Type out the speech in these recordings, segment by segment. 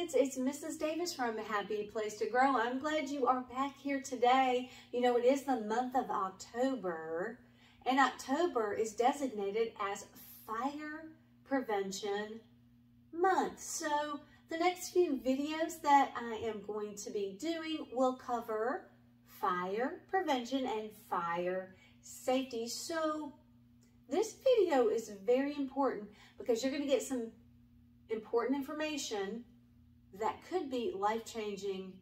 kids, it's Mrs. Davis from Happy Place to Grow. I'm glad you are back here today. You know, it is the month of October, and October is designated as Fire Prevention Month. So the next few videos that I am going to be doing will cover fire prevention and fire safety. So this video is very important because you're going to get some important information that could be life-changing,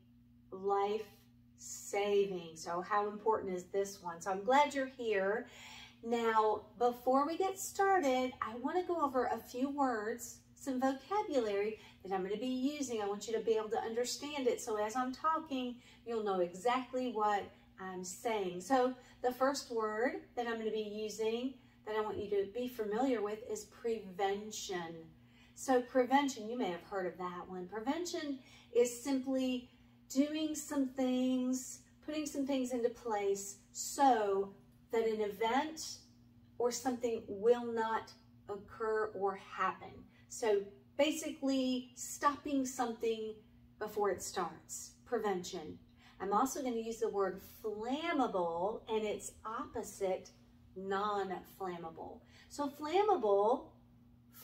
life-saving. So how important is this one? So I'm glad you're here. Now, before we get started, I want to go over a few words, some vocabulary that I'm going to be using. I want you to be able to understand it. So as I'm talking, you'll know exactly what I'm saying. So the first word that I'm going to be using that I want you to be familiar with is prevention. So prevention, you may have heard of that one. Prevention is simply doing some things, putting some things into place so that an event or something will not occur or happen. So basically stopping something before it starts, prevention. I'm also going to use the word flammable and its opposite, non-flammable. So flammable,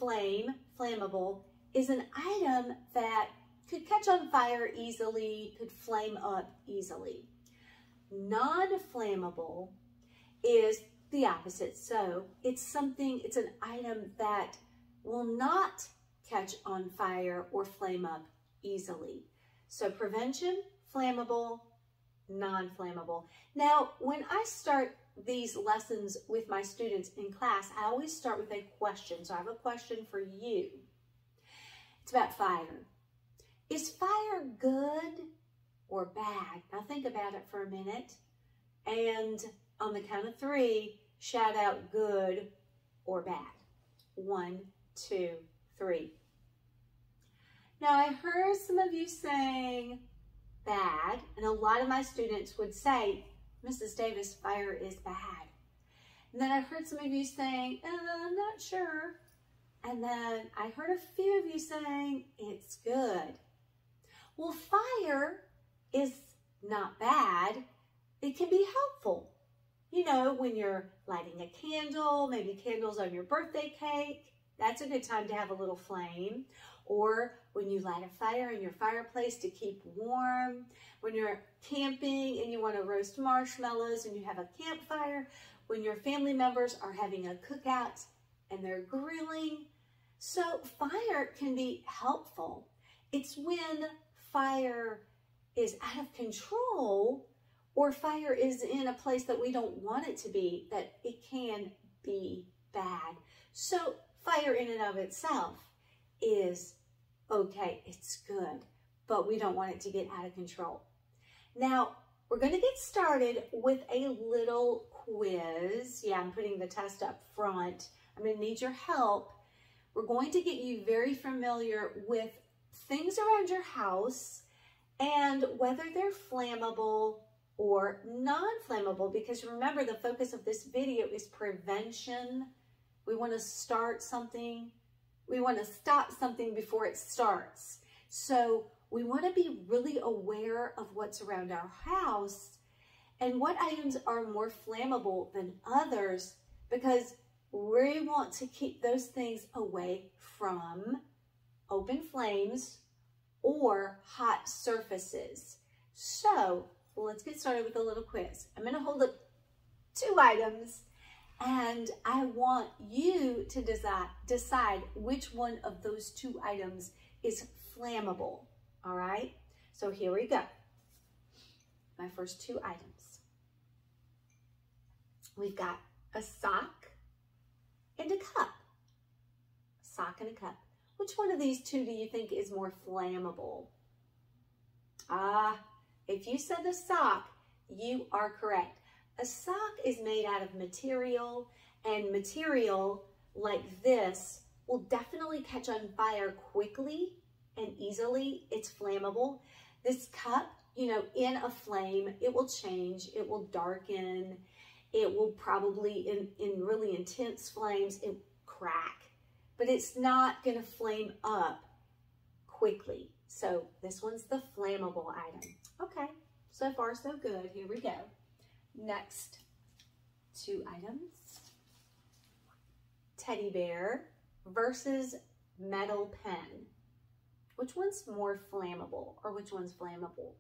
flammable is an item that could catch on fire easily, could flame up easily. Non-flammable is the opposite. So it's an item that will not catch on fire or flame up easily. So prevention, flammable, non-flammable. Now, when I start these lessons with my students in class, I always start with a question. So I have a question for you. It's about fire. Is fire good or bad? Now think about it for a minute. And on the count of 3, shout out good or bad. 1, 2, 3. Now I heard some of you saying bad, and a lot of my students would say, Mrs. Davis, fire is bad. And then I heard some of you saying, I'm not sure. And then I heard a few of you saying, it's good. Well, fire is not bad. It can be helpful. You know, when you're lighting a candle, maybe candles on your birthday cake, that's a good time to have a little flame. Or when you light a fire in your fireplace to keep warm, when you're camping and you want to roast marshmallows and you have a campfire, when your family members are having a cookout and they're grilling. So fire can be helpful. It's when fire is out of control or fire is in a place that we don't want it to be, that it can be bad. So fire in and of itself is okay, it's good, but we don't want it to get out of control. Now, we're going to get started with a little quiz. Yeah, I'm putting the test up front. I'm going to need your help. We're going to get you very familiar with things around your house and whether they're flammable or non-flammable, because remember, the focus of this video is prevention. We want to start something. We want to stop something before it starts. So we want to be really aware of what's around our house and what items are more flammable than others, because we want to keep those things away from open flames or hot surfaces. So let's get started with a little quiz. I'm going to hold up 2 items and I want you to decide which one of those 2 items is flammable. All right? So here we go. My first 2 items. We've got a sock and a cup. A sock and a cup. Which one of these 2 do you think is more flammable? If you said the sock, you are correct. A sock is made out of material, and material like this will definitely catch on fire quickly and easily. It's flammable. This cup, you know, in a flame, it will change, it will darken, it will probably, in really intense flames, it crack, but it's not going to flame up quickly. So this one's the flammable item. Okay, so far so good. Here we go. Next 2 items. Teddy bear versus metal pen. Which one's more flammable, or which one's flammable?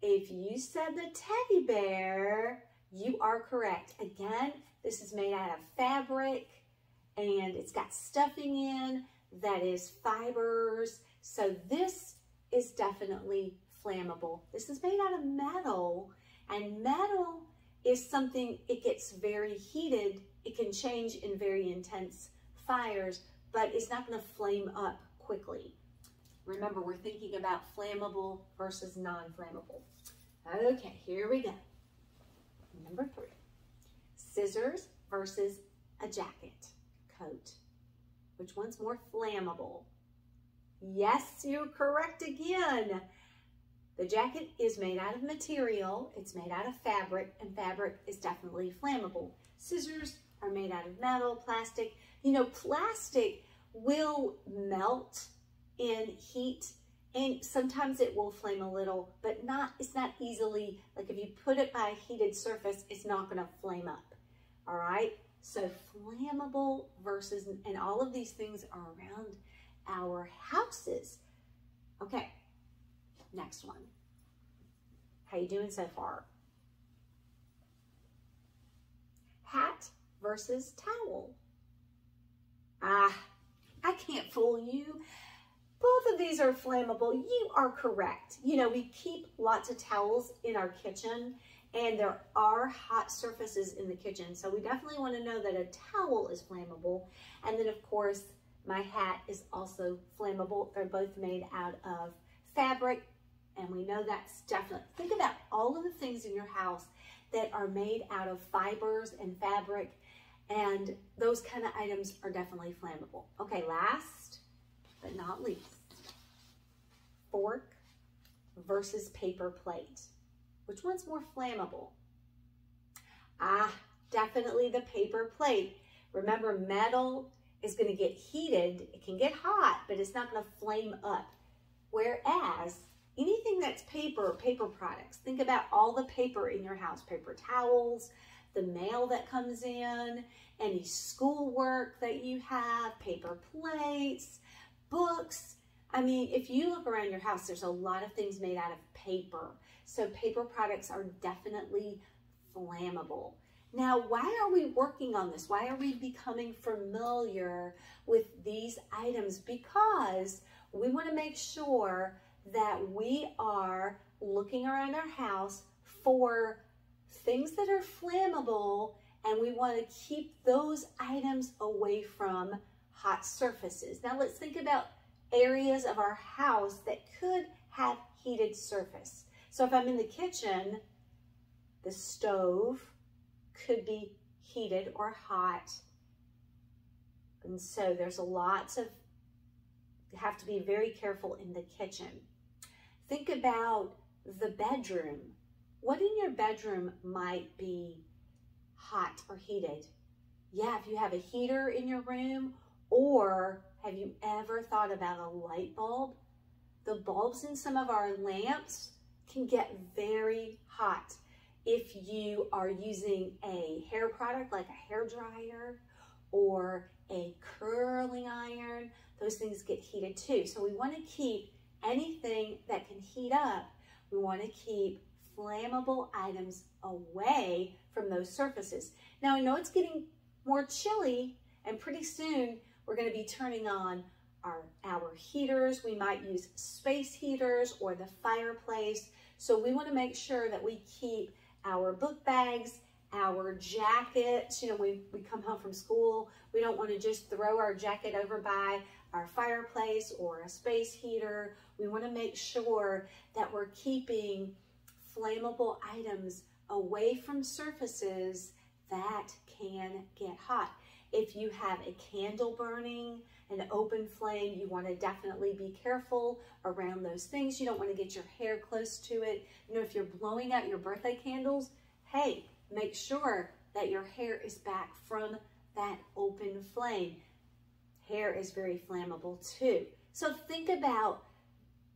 If you said the teddy bear, you are correct. Again, this is made out of fabric and it's got stuffing in that is fibers. So this is definitely flammable. This is made out of metal, and metal is something, it gets very heated. It can change in very intense fires, but it's not going to flame up quickly. Remember, we're thinking about flammable versus non-flammable. Okay, here we go. Number 3, scissors versus a jacket coat. Which one's more flammable? Yes, you're correct again. The jacket is made out of material. It's made out of fabric, and fabric is definitely flammable. Scissors are made out of metal, plastic. You know, plastic will melt in heat, and sometimes it will flame a little, but it's not easily, like if you put it by a heated surface, it's not going to flame up. All right, so flammable versus, and all of these things are around our houses. Okay, next one. How you doing so far? Hat versus towel. I can't fool you. Both of these are flammable. You are correct. You know, we keep lots of towels in our kitchen, and there are hot surfaces in the kitchen. So we definitely want to know that a towel is flammable. And then of course, my hat is also flammable. They're both made out of fabric, and we know that's definitely, think about all of the things in your house that are made out of fibers and fabric, and those kind of items are definitely flammable. Okay, last but not least, fork versus paper plate. Which one's more flammable? Definitely the paper plate. Remember, metal is going to get heated. It can get hot, but it's not going to flame up. Whereas anything that's paper products, think about all the paper in your house, paper towels, the mail that comes in, any schoolwork that you have, paper plates, books. I mean, if you look around your house, there's a lot of things made out of paper. So paper products are definitely flammable. Now, why are we working on this? Why are we becoming familiar with these items? Because we want to make sure that we are looking around our house for things that are flammable, and we want to keep those items away from hot surfaces. Now let's think about areas of our house that could have heated surface. So if I'm in the kitchen, the stove could be heated or hot. And so there's lots of, you have to be very careful in the kitchen. Think about the bedroom. What in your bedroom might be hot or heated? Yeah, if you have a heater in your room, or have you ever thought about a light bulb? The bulbs in some of our lamps can get very hot. If you are using a hair product like a hair dryer or a curling iron, those things get heated too. So we want to keep anything that can heat up, we want to keep flammable items away from those surfaces. Now I know it's getting more chilly, and pretty soon we're going to be turning on our heaters. We might use space heaters or the fireplace. So we want to make sure that we keep our book bags, our jackets. You know, we come home from school, we don't want to just throw our jacket over by our fireplace or a space heater. We want to make sure that we're keeping flammable items away from surfaces that can get hot. If you have a candle burning, an open flame, you want to definitely be careful around those things. You don't want to get your hair close to it. You know, if you're blowing out your birthday candles, hey, make sure that your hair is back from that open flame. Hair is very flammable too. So think about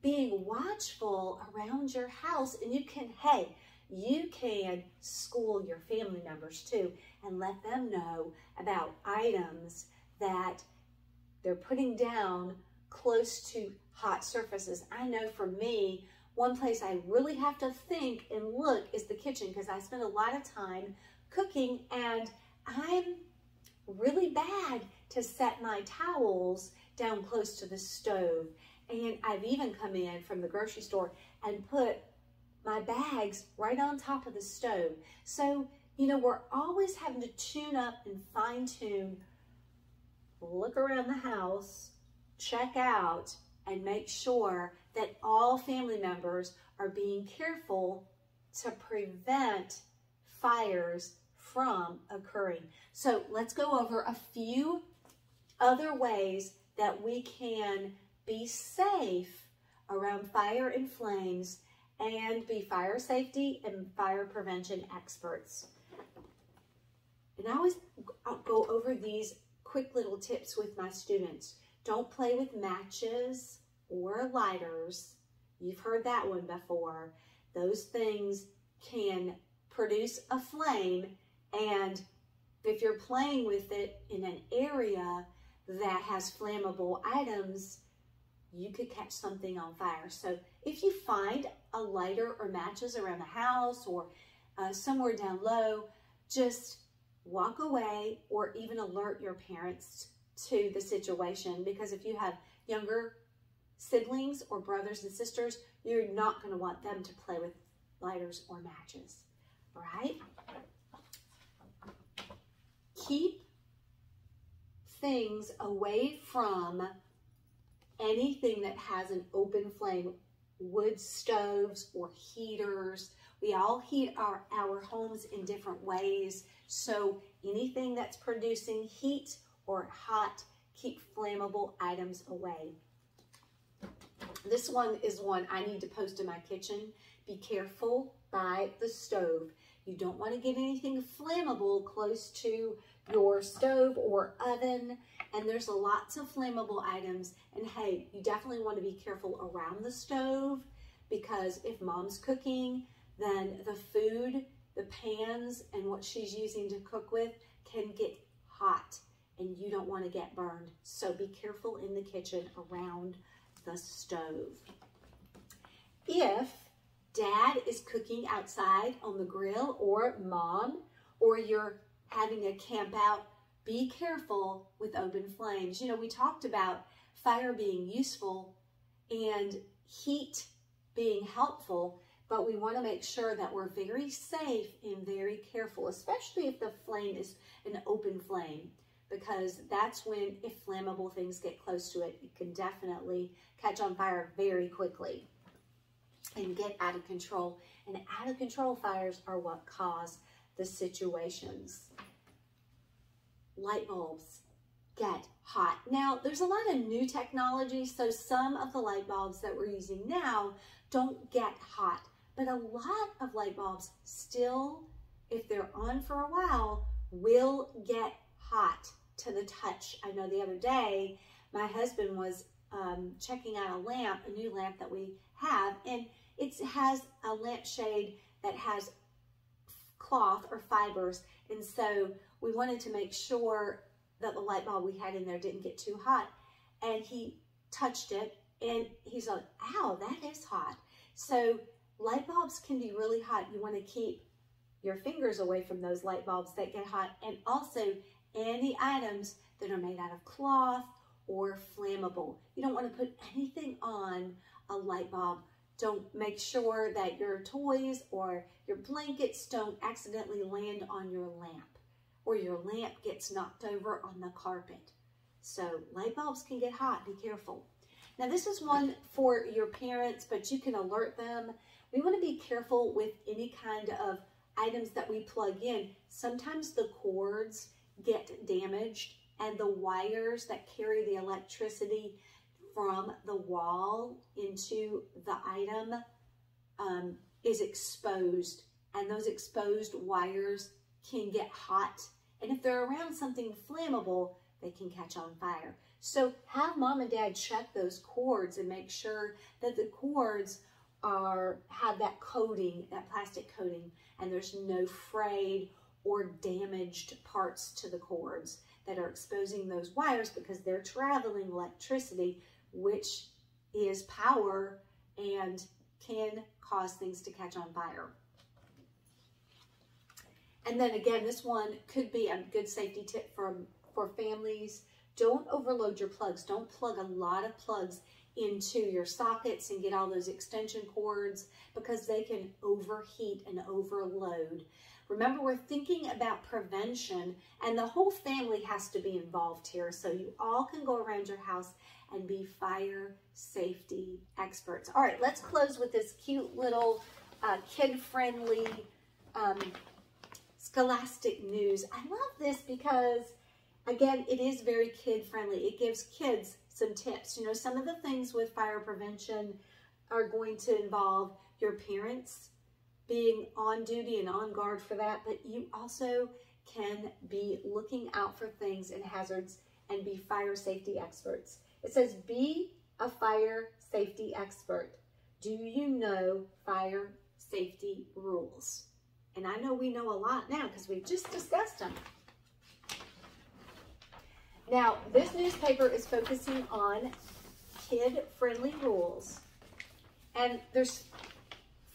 being watchful around your house, and you can, hey, you can school your family members too and let them know about items that they're putting down close to hot surfaces. I know for me, one place I really have to think and look is the kitchen, because I spend a lot of time cooking and I'm really bad to set my towels down close to the stove. And I've even come in from the grocery store and put my bags right on top of the stove. So, you know, we're always having to tune up and fine tune, look around the house, check out, and make sure that all family members are being careful to prevent fires from occurring. So let's go over a few other ways that we can be safe around fire and flames and be fire safety and fire prevention experts. And I always go over these quick little tips with my students. Don't play with matches or lighters. You've heard that one before. Those things can produce a flame, and if you're playing with it in an area that has flammable items, you could catch something on fire. So if you find a lighter or matches around the house or somewhere down low, just walk away or even alert your parents to the situation, because if you have younger siblings or brothers and sisters, you're not going to want them to play with lighters or matches, right? Keep things away from anything that has an open flame, wood stoves or heaters. We all heat our homes in different ways, so anything that's producing heat or hot, keep flammable items away. This one is one I need to post in my kitchen. Be careful by the stove. You don't want to get anything flammable close to your stove or oven. And there's lots of flammable items. And hey, you definitely want to be careful around the stove, because if mom's cooking, then the food, the pans, and what she's using to cook with can get hot and you don't want to get burned. So be careful in the kitchen around the stove. If dad is cooking outside on the grill, or mom, or you're having a camp out, be careful with open flames. You know, we talked about fire being useful and heat being helpful, but we want to make sure that we're very safe and very careful, especially if the flame is an open flame, because that's when, if flammable things get close to it, it can definitely catch on fire very quickly and get out of control. And out of control fires are what cause the situations. Light bulbs get hot. Now, there's a lot of new technology, so some of the light bulbs that we're using now don't get hot, but a lot of light bulbs still, if they're on for a while, will get hot to the touch. I know the other day, my husband was checking out a lamp, a new lamp that we have, and it has a lampshade that has cloth or fibers, and so we wanted to make sure that the light bulb we had in there didn't get too hot, and he touched it and he's like, ow, that is hot. So light bulbs can be really hot. You want to keep your fingers away from those light bulbs that get hot, and also any items that are made out of cloth or flammable. You don't want to put anything on a light bulb. Don't make sure that your toys or your blankets don't accidentally land on your lamp, or your lamp gets knocked over on the carpet. So light bulbs can get hot, be careful. Now this is one for your parents, but you can alert them. We want to be careful with any kind of items that we plug in. Sometimes the cords get damaged and the wires that carry the electricity from the wall into the item is exposed, and those exposed wires can get hot, and if they're around something flammable, they can catch on fire. So have mom and dad check those cords and make sure that the cords have that coating, that plastic coating, and there's no frayed or damaged parts to the cords that are exposing those wires, because they're traveling electricity, which is power and can cause things to catch on fire. And then again, this one could be a good safety tip for families. Don't overload your plugs. Don't plug a lot of plugs into your sockets and get all those extension cords, because they can overheat and overload. Remember, we're thinking about prevention, and the whole family has to be involved here, so you all can go around your house and be fire safety experts. All right, let's close with this cute little kid-friendly scholastic news. I love this because, again, it is very kid-friendly. It gives kids some tips. You know, some of the things with fire prevention are going to involve your parents being on duty and on guard for that, but you also can be looking out for things and hazards and be fire safety experts. It says, be a fire safety expert. Do you know fire safety rules? And I know we know a lot now because we've just discussed them. Now, this newspaper is focusing on kid-friendly rules, and there's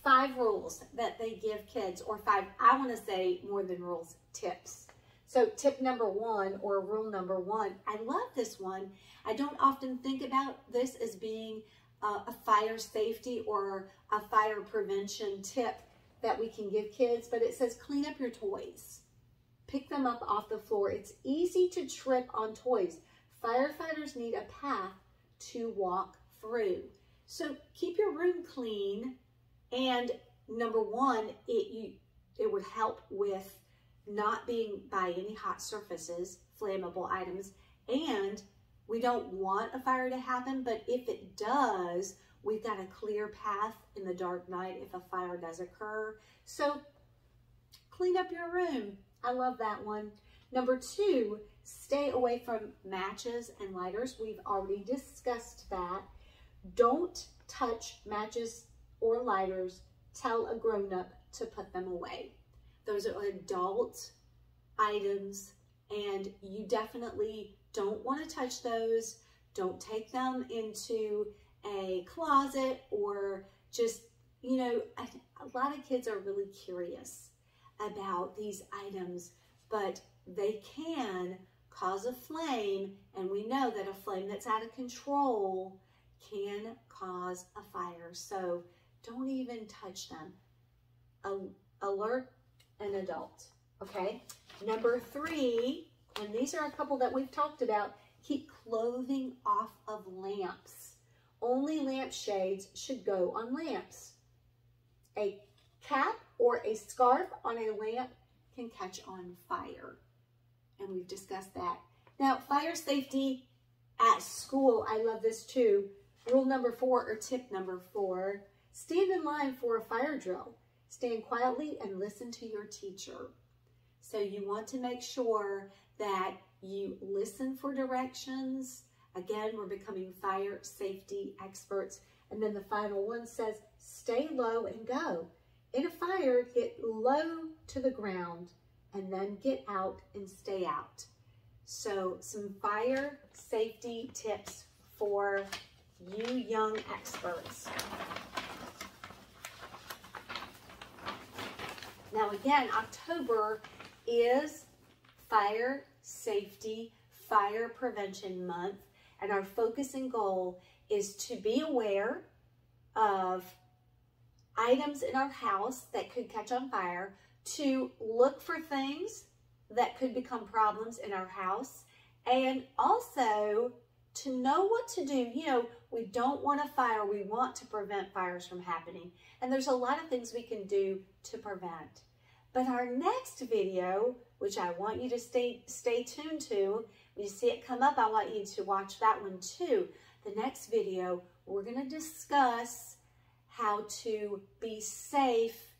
5 rules that they give kids, or 5, I want to say more than rules, tips. So tip number 1, or rule number 1, I love this one. I don't often think about this as being a fire safety or a fire prevention tip that we can give kids, but it says clean up your toys. Pick them up off the floor. It's easy to trip on toys. Firefighters need a path to walk through. So keep your room clean. And number 1, it would help with not being by any hot surfaces, flammable items. And we don't want a fire to happen, but if it does, we've got a clear path in the dark night if a fire does occur. So clean up your room. I love that one. Number 2, stay away from matches and lighters. We've already discussed that. Don't touch matches or lighters. Tell a grown-up to put them away. Those are adult items, and you definitely don't want to touch those. Don't take them into a closet, or just, you know, a lot of kids are really curious about these items, but they can cause a flame, and we know that a flame that's out of control can cause a fire. So don't even touch them. Alert an adult, okay? Number 3, and these are a couple that we've talked about, keep clothing off of lamps. Only lampshades should go on lamps. A cap or a scarf on a lamp can catch on fire, and we've discussed that. Now, fire safety at school, I love this too. Rule number 4, or tip number 4, stand in line for a fire drill. Stand quietly and listen to your teacher. So you want to make sure that you listen for directions. Again, we're becoming fire safety experts. And then the final one says, stay low and go. In a fire, get low to the ground and then get out and stay out. So some fire safety tips for you young experts. Now again, October is Fire Safety, Fire Prevention Month, and our focus and goal is to be aware of items in our house that could catch on fire, to look for things that could become problems in our house, and also to know what to do. You know, we don't want a fire. We want to prevent fires from happening. And there's a lot of things we can do to prevent. But our next video, which I want you to stay tuned to, when you see it come up, I want you to watch that one too. The next video, we're going to discuss how to be safe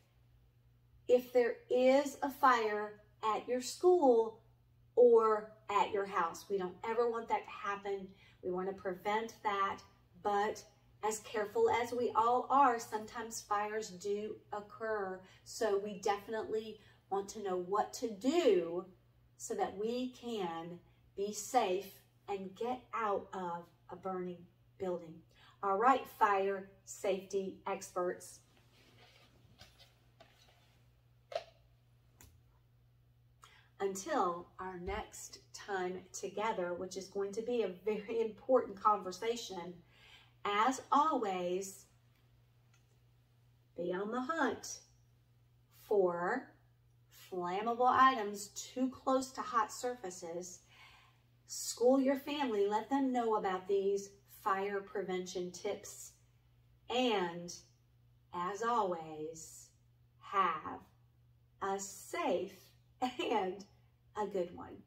if there is a fire at your school or at your house. We don't ever want that to happen. We want to prevent that, but as careful as we all are, sometimes fires do occur. So we definitely want to know what to do so that we can be safe and get out of a burning building. All right, fire safety experts. Until our next time together, which is going to be a very important conversation, as always, be on the hunt for flammable items too close to hot surfaces. School your family, let them know about these fire prevention tips. And as always, have a safe and a good one.